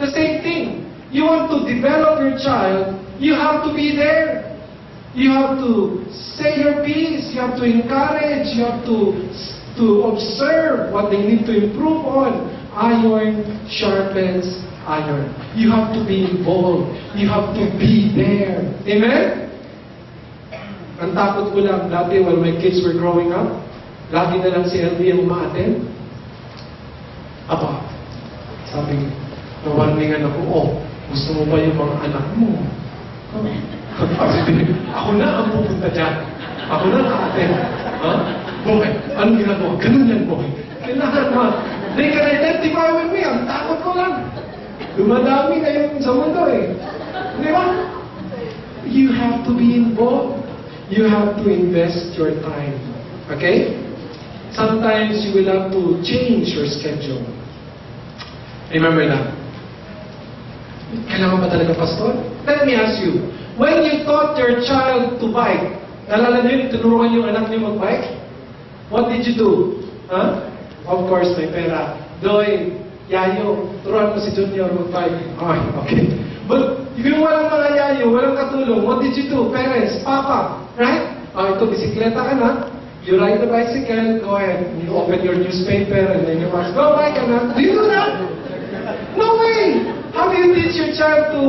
The same thing. You want to develop your child, you have to be there. You have to say your piece, you have to encourage, you have to observe what they need to improve on. Iron sharpens iron. You have to be involved. You have to be there. Amen? Ang takot ko lang, dati when my kids were growing up, lagi na lang si LB ang umaaten. Aba, sabi, nawarningan ako, gusto mo ba yung mga anak mo? Ako na ang pupunta dyan. Ako na ang aaten. Boy, anong ginagawa? Ganun yan, boy. Kailangan mo. They can identify with me. Ang takot ko lang. Dumadami ngayon sa mundo eh. Di ba? You have to be involved. You have to invest your time. Okay? Sometimes you will have to change your schedule. Remember that. Kailangan ba talaga, Pastor? Let me ask you, when you taught your child to bike, nalala niyo, tinuruan yung anak niyo mag-bike? What did you do? Of course, may pera. Doy, yayo, turuan mo si Junior mag-bike. Okay. But, yung walang mga yayo, walang katulong, what did you do? Parents, Papa, right? Ito, bisikleta ka na. You ride the bicycle, go ahead. You open your newspaper, and then you ask, go bike, anak. Do you do that? No way! How do you teach your child to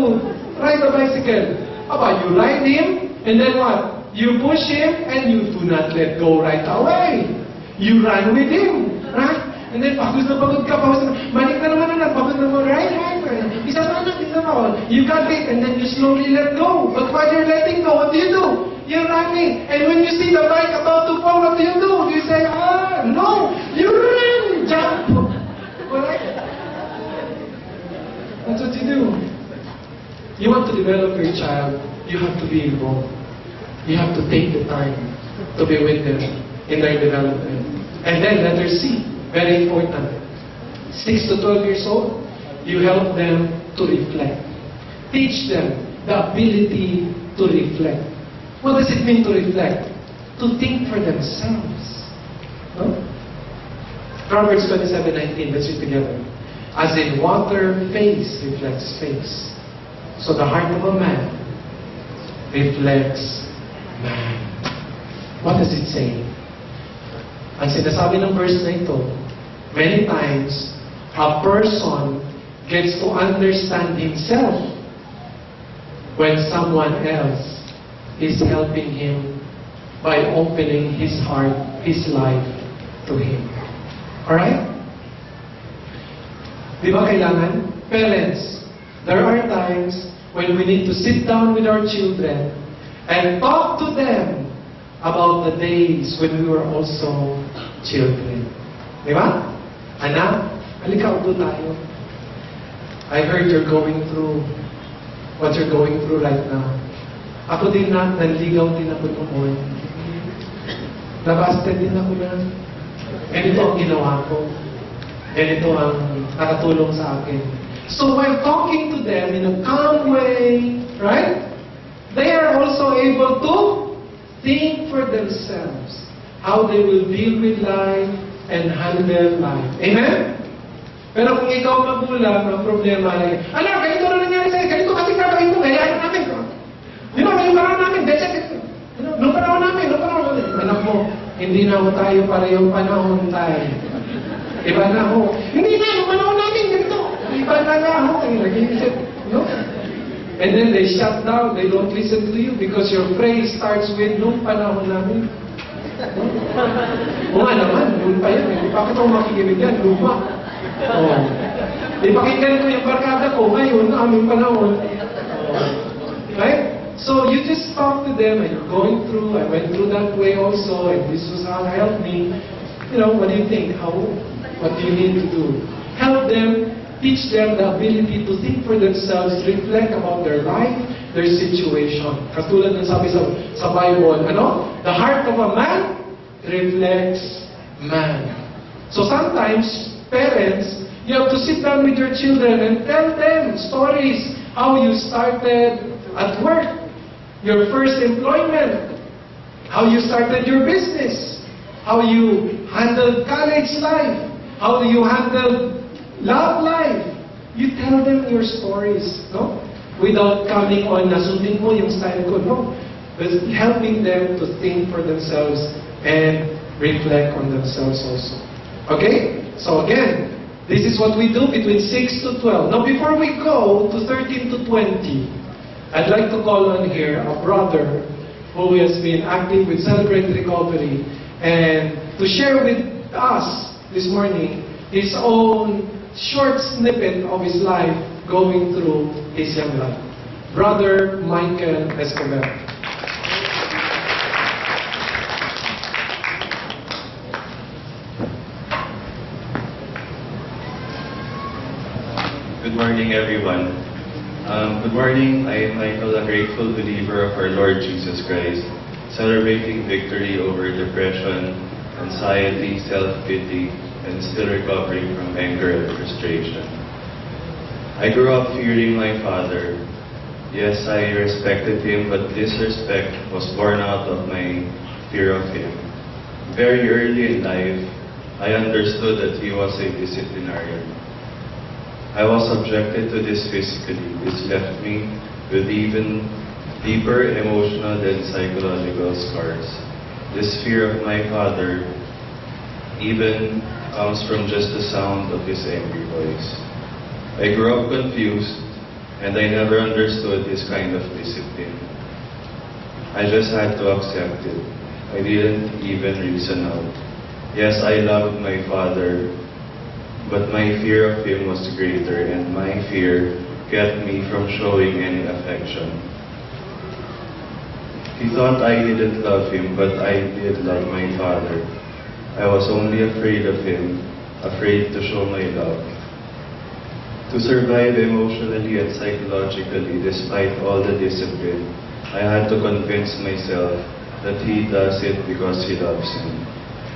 ride a bicycle? You ride him, and then what? You push him, and you do not let go right away. You run with him, right? And then, pagod na, balik na naman anak, pagod na mo, right? Isa na anak, isa na. You got it, and then you slowly let go. But while you're letting go, what do? You're running. And when you see the bike about to fall, what do? You say, no, you run, jump. Alright? That's what you do. You want to develop your child, you have to be involved. You have to take the time to be with them in their development. And then letter C, very important. 6 to 12 years old, you help them to reflect. Teach them the ability to reflect. What does it mean to reflect? To think for themselves. No? Proverbs 27:19, let's read together. As in water, face reflects face. So the heart of a man reflects man. What does it say? Ang sinasabi ng verse na ito, many times, a person gets to understand himself when someone else is helping him by opening his heart, his life to him. Alright? Di ba kailangan? Parents, there are times when we need to sit down with our children and talk to them about the days when we were also children. Di ba? Anak, halika, upo tayo. I heard you're going through what you're going through right now. Ako din na, nanligaw din ako noon. Nabasted din ako na. Ganito ang ginawa ko. Ganito ang nakatulong sa akin. So while talking to them in a calm way, right? They are also able to think for themselves how they will deal with life and handle life. Amen? Pero kung ikaw magulang, ang problema ay, alam, ganito na nangyari sa'yo, ganito kasi gagawin mo, gayaan namin. Di ba, yung parang namin, nung panahon namin. Anak mo, hindi na ho tayo parehong panahon tayo. Iba na ho. Hindi na, nung panahon namin, ganito. Iba na ho. Nag-iisip, no? And then they shut down, they don't listen to you because your phrase starts with, nung panahon namin. O nga naman, noon pa yan. Hindi pa ako makikinig yan, luma. Ipakinggan ko yung barkada ko, ngayon, aming panahon. Right? So you just talk to them and you're going through, I went through that way also, and this was how it helped me. You know, what do you think? What do you need to do? Help them, teach them the ability to think for themselves, reflect about their life, their situation. Katulad ng sabi sa Bible, ano? The heart of a man reflects man. So sometimes, parents, you have to sit down with your children and tell them stories, how you started at work, your first employment, how you started your business, how you handled college life, how you handled love life, You tell them your stories, no? Without coming on, nasundin mo yung style ko, no? But helping them to think for themselves and reflect on themselves also. Okay? So again, this is what we do between 6 to 12. Now before we go to 13 to 20, I'd like to call on here a brother who has been active with Celebrate Recovery and to share with us this morning his own short snippet of his life going through his young life. Brother Michael Escobar. Good morning, everyone. Good morning. I am Michael, a grateful believer of our Lord Jesus Christ, celebrating victory over depression, anxiety, self-pity, and still recovering from anger and frustration. I grew up fearing my father. Yes, I respected him, but this respect was born out of my fear of him. Very early in life, I understood that he was a disciplinarian. I was subjected to this physically. This left me with even deeper emotional and psychological scars. This fear of my father even comes from just the sound of his angry voice. I grew up confused, and I never understood this kind of discipline. I just had to accept it. I didn't even reason out. Yes, I loved my father, but my fear of him was greater, and my fear kept me from showing any affection. He thought I didn't love him, but I did love my father. I was only afraid of him, afraid to show my love. To survive emotionally and psychologically, despite all the discipline, I had to convince myself that he does it because he loves me,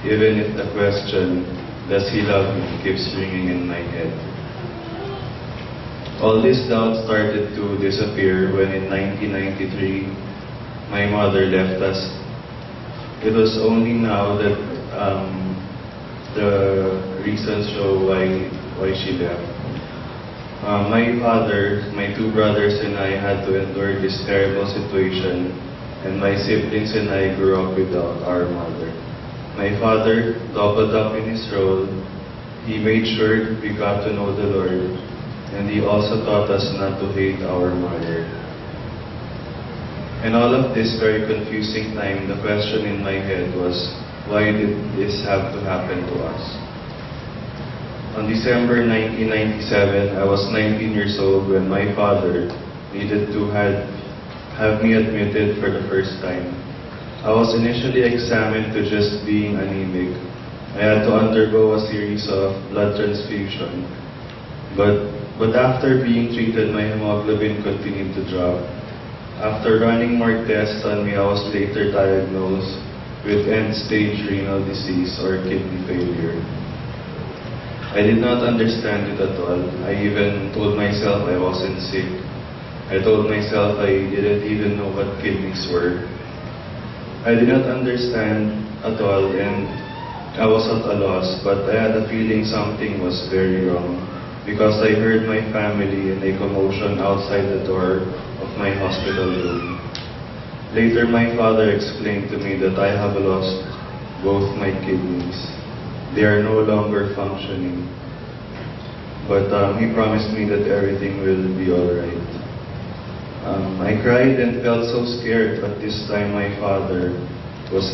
even if the question, does he love me, keeps ringing in my head. All this doubt started to disappear when in 1993, my mother left us. It was only now that the reasons show why she left. My father, my two brothers and I had to endure this terrible situation, and my siblings and I grew up without our mother. My father doubled up in his role. He made sure we got to know the Lord, and he also taught us not to hate our mother. And all of this very confusing time, the question in my head was, why did this have to happen to us? On December 1997, I was 19 years old when my father needed to have me admitted for the first time. I was initially examined to just being anemic. I had to undergo a series of blood transfusion. But after being treated, my hemoglobin continued to drop. After running more tests on me, I was later diagnosed with end-stage renal disease or kidney failure. I did not understand it at all. I even told myself I wasn't sick. I told myself I didn't even know what kidneys were. I did not understand at all, and I was at a loss, but I had a feeling something was very wrong because I heard my family in a commotion outside the door of my hospital room. Later, my father explained to me that I have lost both my kidneys. They are no longer functioning, but he promised me that everything will be alright. I cried and felt so scared, but this time my father